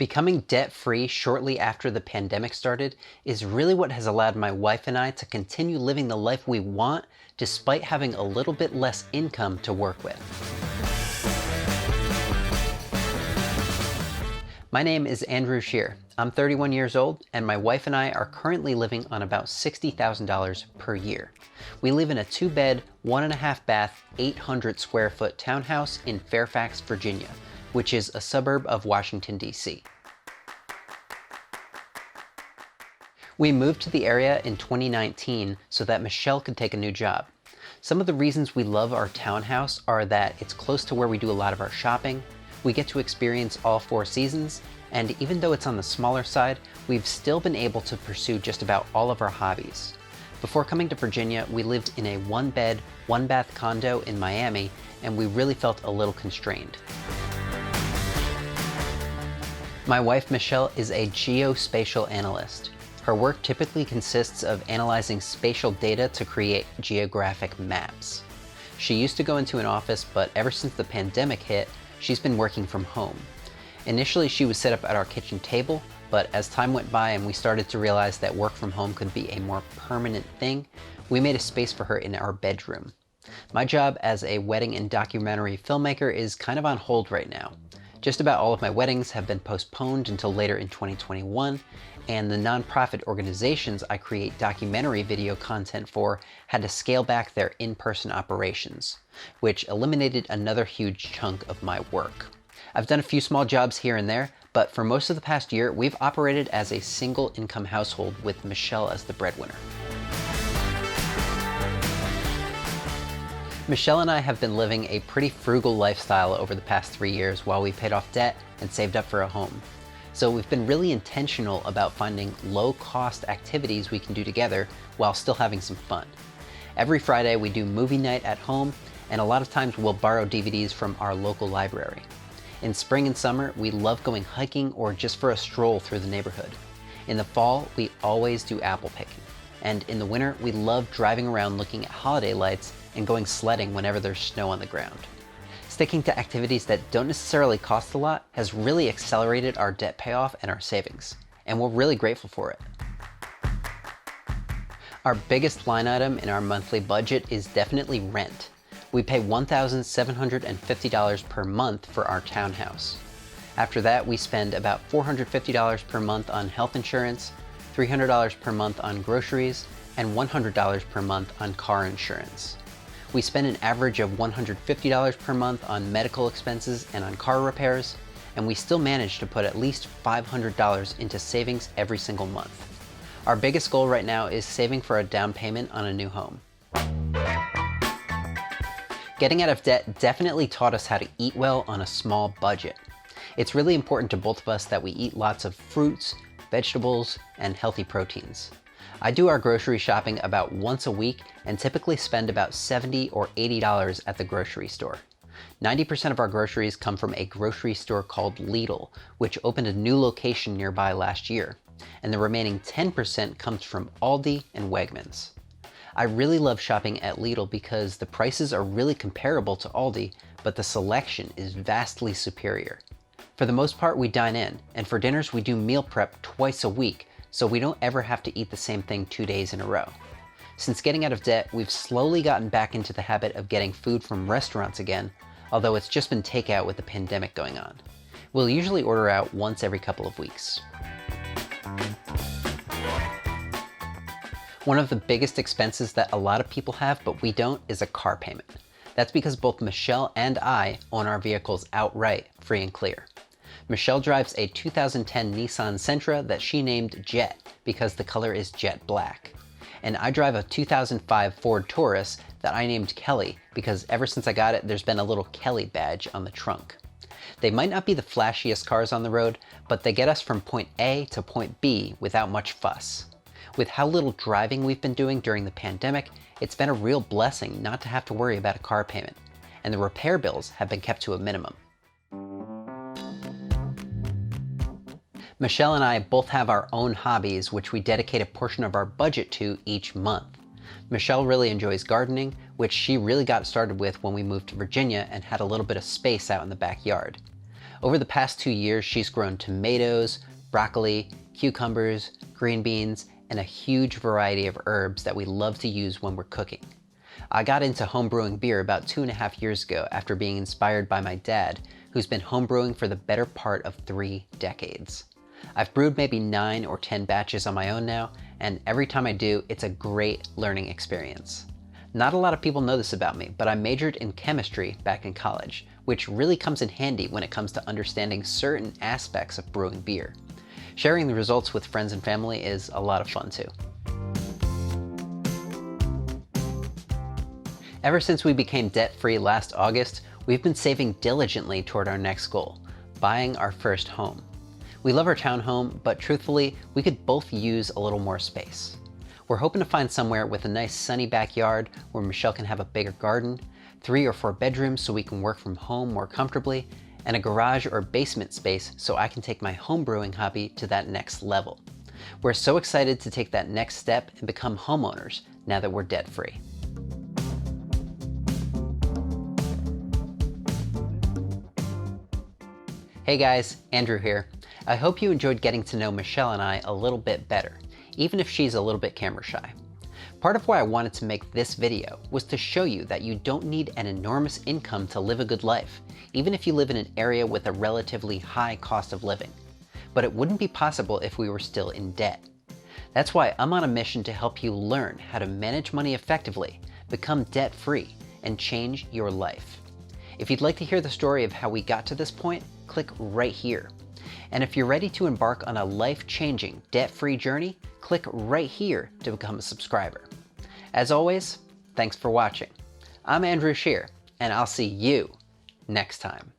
Becoming debt-free shortly after the pandemic started is really what has allowed my wife and I to continue living the life we want despite having a little bit less income to work with. My name is Andrew Shear. I'm 31 years old, and my wife and I are currently living on about $60,000 per year. We live in a 2-bed, 1.5 bath, 800 square foot townhouse in Fairfax, Virginia, which is a suburb of Washington, D.C. We moved to the area in 2019 so that Michelle could take a new job. Some of the reasons we love our townhouse are that it's close to where we do a lot of our shopping, we get to experience all 4 seasons, and even though it's on the smaller side, we've still been able to pursue just about all of our hobbies. Before coming to Virginia, we lived in a 1-bed, 1-bath condo in Miami, and we really felt a little constrained. My wife Michelle is a geospatial analyst. Her work typically consists of analyzing spatial data to create geographic maps. She used to go into an office, but ever since the pandemic hit, she's been working from home. Initially, she was set up at our kitchen table, but as time went by and we started to realize that work from home could be a more permanent thing, we made a space for her in our bedroom. My job as a wedding and documentary filmmaker is kind of on hold right now. Just about all of my weddings have been postponed until later in 2021, and the nonprofit organizations I create documentary video content for had to scale back their in-person operations, which eliminated another huge chunk of my work. I've done a few small jobs here and there, but for most of the past year, we've operated as a single income household with Michelle as the breadwinner. Michelle and I have been living a pretty frugal lifestyle over the past 3 years while we paid off debt and saved up for a home. So we've been really intentional about finding low-cost activities we can do together while still having some fun. Every Friday we do movie night at home, and a lot of times we'll borrow DVDs from our local library. In spring and summer, we love going hiking or just for a stroll through the neighborhood. In the fall, we always do apple picking. And in the winter, we love driving around looking at holiday lights and going sledding whenever there's snow on the ground. Sticking to activities that don't necessarily cost a lot has really accelerated our debt payoff and our savings, and we're really grateful for it. Our biggest line item in our monthly budget is definitely rent. We pay $1,750 per month for our townhouse. After that, we spend about $450 per month on health insurance, $300 per month on groceries, and $100 per month on car insurance. We spend an average of $150 per month on medical expenses and on car repairs, and we still manage to put at least $500 into savings every single month. Our biggest goal right now is saving for a down payment on a new home. Getting out of debt definitely taught us how to eat well on a small budget. It's really important to both of us that we eat lots of fruits, vegetables, and healthy proteins. I do our grocery shopping about once a week and typically spend about $70 or $80 at the grocery store. 90% of our groceries come from a grocery store called Lidl, which opened a new location nearby last year, and the remaining 10% comes from Aldi and Wegmans. I really love shopping at Lidl because the prices are really comparable to Aldi, but the selection is vastly superior. For the most part, we dine in, and for dinners we do meal prep twice a week, so we don't ever have to eat the same thing 2 days in a row. Since getting out of debt, we've slowly gotten back into the habit of getting food from restaurants again, although it's just been takeout with the pandemic going on. We'll usually order out once every couple of weeks. One of the biggest expenses that a lot of people have, but we don't, is a car payment. That's because both Michelle and I own our vehicles outright, free and clear. Michelle drives a 2010 Nissan Sentra that she named Jet because the color is jet black. And I drive a 2005 Ford Taurus that I named Kelly because ever since I got it, there's been a little Kelly badge on the trunk. They might not be the flashiest cars on the road, but they get us from point A to point B without much fuss. With how little driving we've been doing during the pandemic, it's been a real blessing not to have to worry about a car payment, and the repair bills have been kept to a minimum. Michelle and I both have our own hobbies, which we dedicate a portion of our budget to each month. Michelle really enjoys gardening, which she really got started with when we moved to Virginia and had a little bit of space out in the backyard. Over the past 2 years, she's grown tomatoes, broccoli, cucumbers, green beans, and a huge variety of herbs that we love to use when we're cooking. I got into homebrewing beer about 2.5 years ago after being inspired by my dad, who's been homebrewing for the better part of 3 decades. I've brewed maybe 9 or 10 batches on my own now, and every time I do, it's a great learning experience. Not a lot of people know this about me, but I majored in chemistry back in college, which really comes in handy when it comes to understanding certain aspects of brewing beer. Sharing the results with friends and family is a lot of fun too. Ever since we became debt-free last August, we've been saving diligently toward our next goal, buying our first home. We love our townhome, but truthfully, we could both use a little more space. We're hoping to find somewhere with a nice sunny backyard where Michelle can have a bigger garden, 3 or 4 bedrooms so we can work from home more comfortably, and a garage or basement space so I can take my home brewing hobby to that next level. We're so excited to take that next step and become homeowners now that we're debt-free. Hey guys, Andrew here. I hope you enjoyed getting to know Michelle and I a little bit better, even if she's a little bit camera shy. Part of why I wanted to make this video was to show you that you don't need an enormous income to live a good life, even if you live in an area with a relatively high cost of living. But it wouldn't be possible if we were still in debt. That's why I'm on a mission to help you learn how to manage money effectively, become debt-free, and change your life. If you'd like to hear the story of how we got to this point, click right here. And if you're ready to embark on a life-changing, debt-free journey, click right here to become a subscriber. As always, thanks for watching. I'm Andrew Scheer, and I'll see you next time.